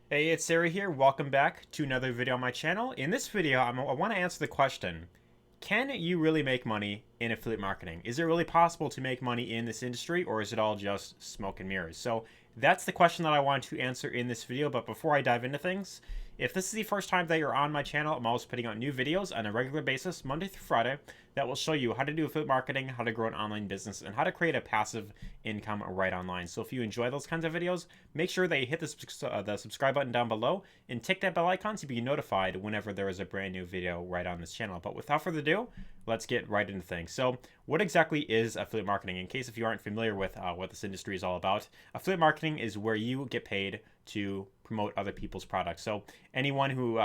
Hey, it's Arie here. Welcome back to another video on my channel. In this video, I want to answer the question, can you really make money in affiliate marketing? Is it really possible to make money in this industry, or is it all just smoke and mirrors? So that's the question that I want to answer in this video. But before I dive into things, if this is the first time that you're on my channel, I'm always putting out new videos on a regular basis, Monday through Friday, that will show you how to do affiliate marketing, how to grow an online business, and how to create a passive income right online. So if you enjoy those kinds of videos, make sure that you hit the subscribe button down below and tick that bell icon to be notified whenever there is a brand new video right on this channel. But without further ado, let's get right into things. So what exactly is affiliate marketing? In case if you aren't familiar with what this industry is all about, affiliate marketing is where you get paid to promote other people's products. So anyone who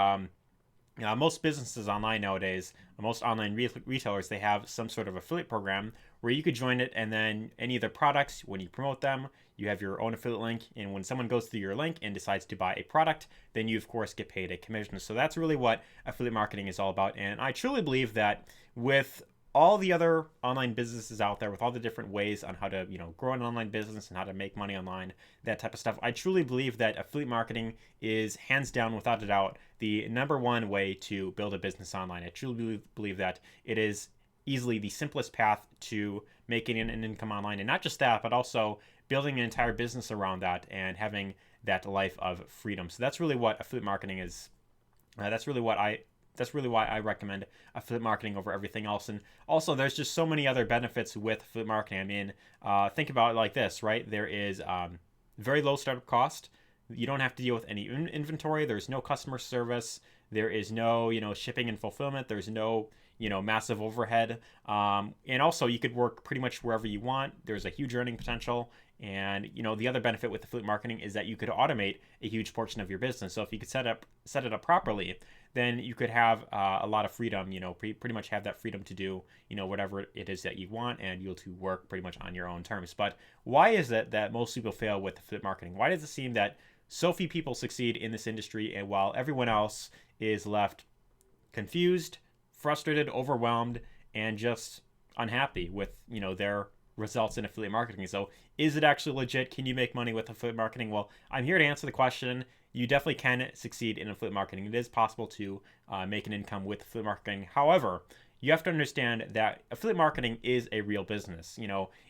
most businesses online nowadays, most online retailers, they have some sort of affiliate program where you could join it, and then any of their products, when you promote them, you have your own affiliate link, and when someone goes through your link and decides to buy a product, then you of course get paid a commission. So that's really what affiliate marketing is all about, and I truly believe that with all the other online businesses out there, with all the different ways on how to grow an online business and how to make money online, that type of stuff, I truly believe that affiliate marketing is hands down, without a doubt, the number one way to build a business online. I truly believe that it is easily the simplest path to making an income online, and not just that, but also building an entire business around that and having that life of freedom. So that's really what affiliate marketing is. That's really why I recommend affiliate marketing over everything else. And also, there's just so many other benefits with affiliate marketing. I mean, think about it like this, right? There is very low startup cost. You don't have to deal with any inventory. There's no customer service. There is no, shipping and fulfillment. There's no, massive overhead. And also, you could work pretty much wherever you want. There's a huge earning potential. And the other benefit with affiliate marketing is that you could automate a huge portion of your business. So if you could set it up properly, then you could have a lot of freedom. Pretty much have that freedom to do whatever it is that you want, and you'll to work pretty much on your own terms. But why is it that most people fail with affiliate marketing? Why does it seem that so few people succeed in this industry, and while everyone else is left confused, frustrated, overwhelmed, and just unhappy with their results in affiliate marketing? So is it actually legit? Can you make money with affiliate marketing? Well, I'm here to answer the question. You definitely can succeed in affiliate marketing. It is possible to make an income with affiliate marketing. However, you have to understand that affiliate marketing is a real business.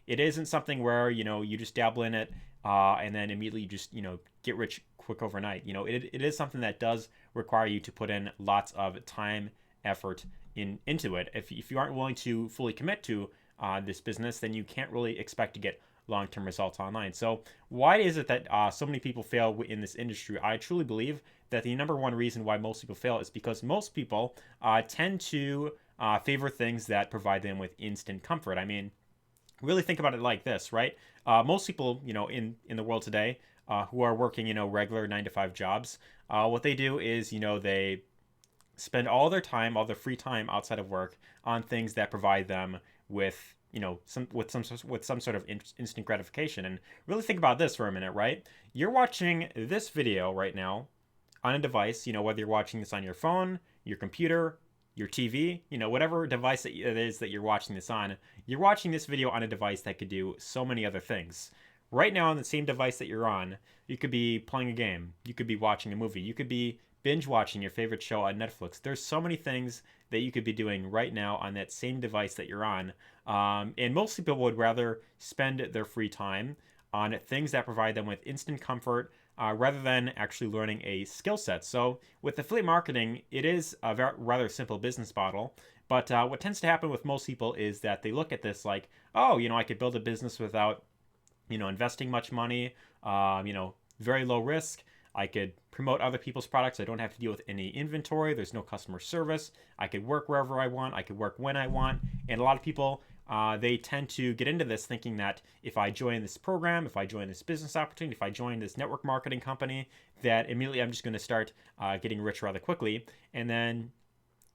It isn't something where you just dabble in it and then immediately you just get rich quick overnight. It is something that does require you to put in lots of time, effort into it. If you aren't willing to fully commit to this business, then you can't really expect to get long-term results online. So why is it that so many people fail in this industry? I truly believe that the number one reason why most people fail is because most people tend to favor things that provide them with instant comfort. I mean, really think about it like this, right? Most people, in the world today, who are working, regular 9 to 5 jobs, what they do is, they spend all their time, all their free time outside of work on things that provide them with some sort of instant gratification. And really think about this for a minute, right? You're watching this video right now on a device, whether you're watching this on your phone, your computer, your TV, whatever device it is that you're watching this on, you're watching this video on a device that could do so many other things. Right now, on the same device that you're on, you could be playing a game, you could be watching a movie, you could be binge watching your favorite show on Netflix. There's so many things that you could be doing right now on that same device that you're on. And most people would rather spend their free time on things that provide them with instant comfort rather than actually learning a skill set. So with affiliate marketing, it is a rather simple business model. But what tends to happen with most people is that they look at this like, oh, I could build a business without, investing much money, very low risk. I could promote other people's products. I don't have to deal with any inventory. There's no customer service. I could work wherever I want. I could work when I want. And a lot of people, they tend to get into this thinking that if I join this program, if I join this business opportunity, if I join this network marketing company, that immediately I'm just going to start getting rich rather quickly. And then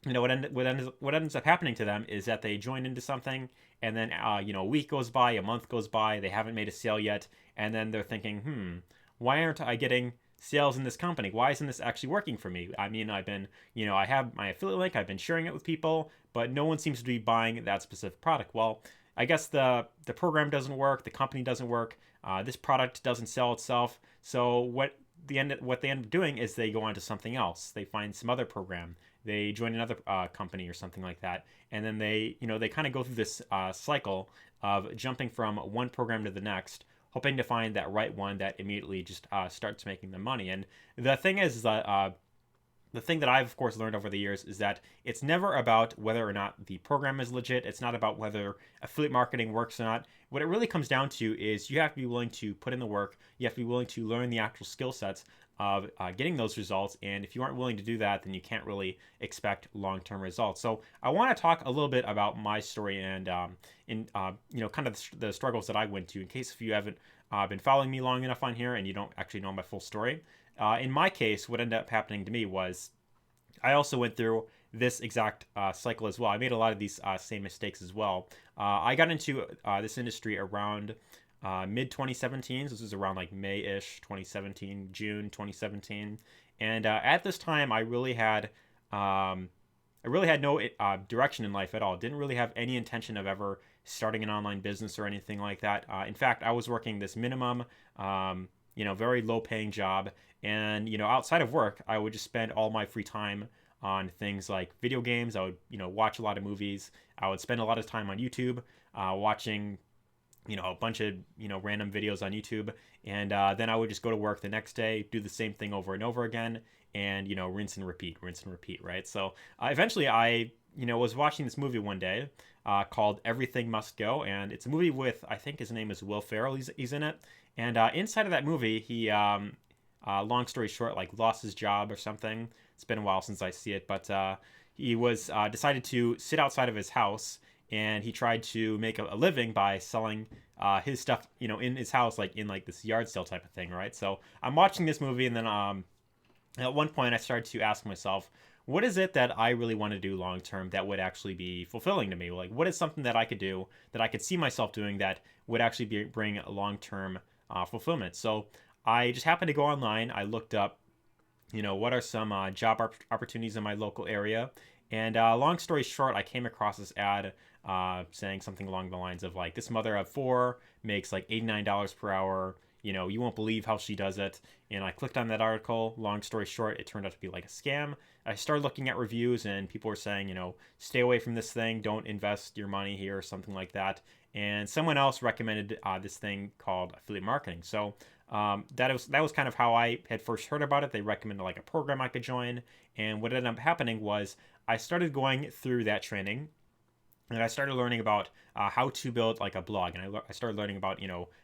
what ends up happening to them is that they join into something, and then a week goes by, a month goes by, they haven't made a sale yet, and then they're thinking, why aren't I getting sales in this company? Why isn't this actually working for me? I mean, I've been, I have my affiliate link, I've been sharing it with people, but no one seems to be buying that specific product. Well, I guess the program doesn't work, the company doesn't work, this product doesn't sell itself. So what what they end up doing is they go on to something else. They find some other program. They join another company or something like that, and then they kind of go through this cycle of jumping from one program to the next, hoping to find that right one that immediately just starts making them money. And the thing is that the thing that I've, of course, learned over the years is that it's never about whether or not the program is legit. It's not about whether affiliate marketing works or not. What it really comes down to is you have to be willing to put in the work. You have to be willing to learn the actual skill sets of getting those results. And if you aren't willing to do that, then you can't really expect long-term results. So I want to talk a little bit about my story and kind of the struggles that I went to, in case if you haven't been following me long enough on here and you don't actually know my full story. In my case, what ended up happening to me was I also went through this exact cycle as well. I made a lot of these same mistakes as well. I got into this industry around mid 2017. So this was around like May-ish 2017, June 2017. And at this time, I really had no direction in life at all. Didn't really have any intention of ever starting an online business or anything like that. In fact, I was working this minimum, very low paying job. And, outside of work, I would just spend all my free time on things like video games. I would, watch a lot of movies. I would spend a lot of time on YouTube, watching, a bunch of, random videos on YouTube. And then I would just go to work the next day, do the same thing over and over again, and, rinse and repeat, right? So eventually I, was watching this movie one day called Everything Must Go. And it's a movie with, I think his name is Will Ferrell. He's in it. And inside of that movie, he... long story short, like lost his job or something. It's been a while since I see it, but he was decided to sit outside of his house, and he tried to make a living by selling his stuff, in his house, like in like this yard sale type of thing, right? So I'm watching this movie, and then at one point I started to ask myself, what is it that I really want to do long term that would actually be fulfilling to me? Like, what is something that I could do that I could see myself doing that would actually bring long term fulfillment? So I just happened to go online. I looked up, what are some job opportunities in my local area. And long story short, I came across this ad saying something along the lines of like, this mother of four makes like $89 per hour. You won't believe how she does it. And I clicked on that article. Long story short, it turned out to be like a scam. I started looking at reviews, and people were saying, stay away from this thing. Don't invest your money here or something like that. And someone else recommended this thing called affiliate marketing. So that was kind of how I had first heard about it. They recommended like a program I could join. And what ended up happening was I started going through that training, and I started learning about how to build like a blog. And I started learning about,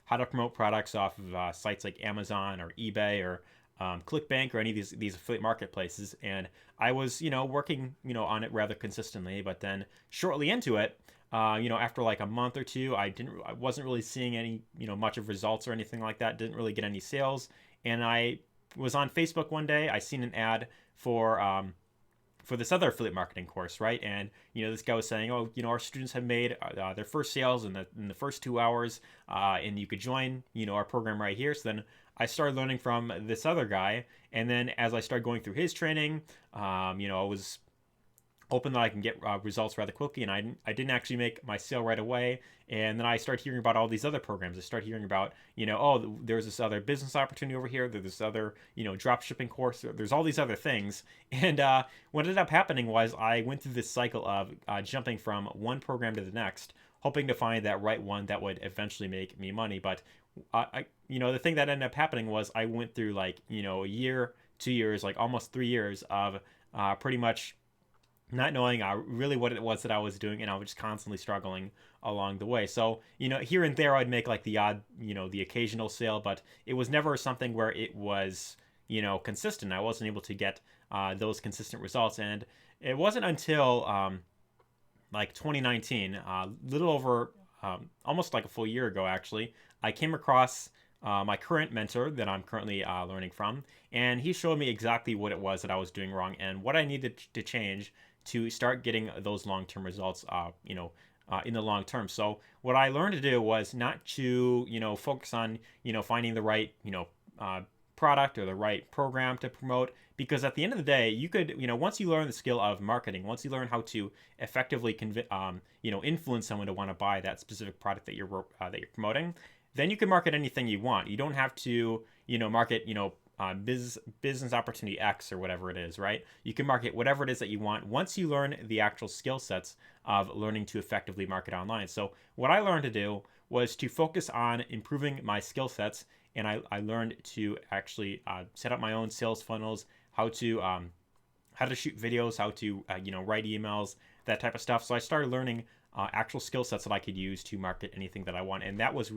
how to promote products off of sites like Amazon or eBay or ClickBank or any of these affiliate marketplaces. And I was, working, on it rather consistently. But then shortly into it, after like a month or two, I wasn't really seeing any, much of results or anything like that. Didn't really get any sales. And I was on Facebook one day. I seen an ad for this other affiliate marketing course, right? And this guy was saying, oh, our students have made their first sales in the first 2 hours, and you could join, our program right here. So then I started learning from this other guy, and then as I started going through his training, I was hoping that I can get results rather quickly, and I didn't actually make my sale right away. And then I started hearing about all these other programs. I started hearing about, there's this other business opportunity over here. There's this other, drop shipping course. There's all these other things. And what ended up happening was I went through this cycle of jumping from one program to the next, hoping to find that right one that would eventually make me money. But the thing that ended up happening was I went through like, a year, 2 years, like almost 3 years of pretty much not knowing really what it was that I was doing, and I was just constantly struggling along the way. So, here and there I'd make like the odd, the occasional sale, but it was never something where it was, consistent. I wasn't able to get those consistent results. And it wasn't until like 2019, little over almost like a full year ago, actually, I came across my current mentor that I'm currently learning from, and he showed me exactly what it was that I was doing wrong and what I needed to change to start getting those long-term results, in the long term. So what I learned to do was not to, focus on, finding the right, product or the right program to promote, because at the end of the day, you could, once you learn the skill of marketing, once you learn how to effectively influence someone to want to buy that specific product that you're promoting, then you can market anything you want. You don't have to, market, business opportunity X or whatever it is, right? You can market whatever it is that you want once you learn the actual skill sets of learning to effectively market online. So what I learned to do was to focus on improving my skill sets, and I learned to actually set up my own sales funnels, how to shoot videos, how to write emails, that type of stuff. So I started learning actual skill sets that I could use to market anything that I want, and that was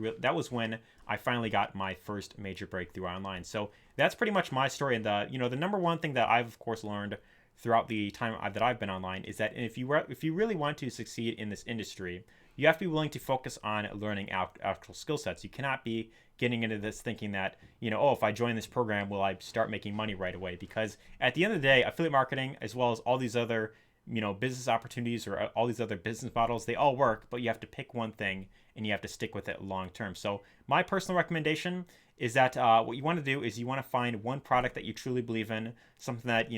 when I finally got my first major breakthrough online. So that's pretty much my story. And the number one thing that I've of course learned throughout the time that I've been online is that if you really want to succeed in this industry, you have to be willing to focus on learning actual skill sets. You cannot be getting into this thinking that, oh, if I join this program, will I start making money right away? Because at the end of the day, affiliate marketing, as well as all these other business opportunities or all these other business models, they all work, but you have to pick one thing and you have to stick with it long term. So my personal recommendation is that what you want to do is you want to find one product that you truly believe in, something that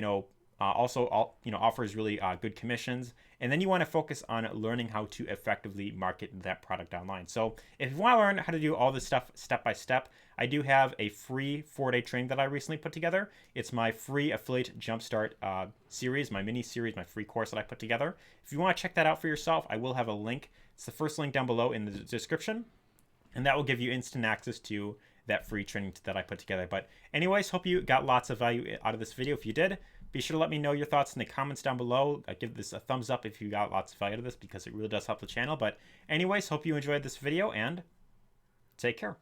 also offers really good commissions, and then you want to focus on learning how to effectively market that product online. So if you want to learn how to do all this stuff step by step, I do have a free 4-day training that I recently put together. It's my free affiliate jumpstart series, my mini series, my free course that I put together. If you want to check that out for yourself, I will have a link. It's the first link down below in the description, and that will give you instant access to that free training that I put together. But anyways, hope you got lots of value out of this video. If you did, be sure to let me know your thoughts in the comments down below. Give this a thumbs up if you got lots of value out of this, because it really does help the channel. But anyways, hope you enjoyed this video, and take care.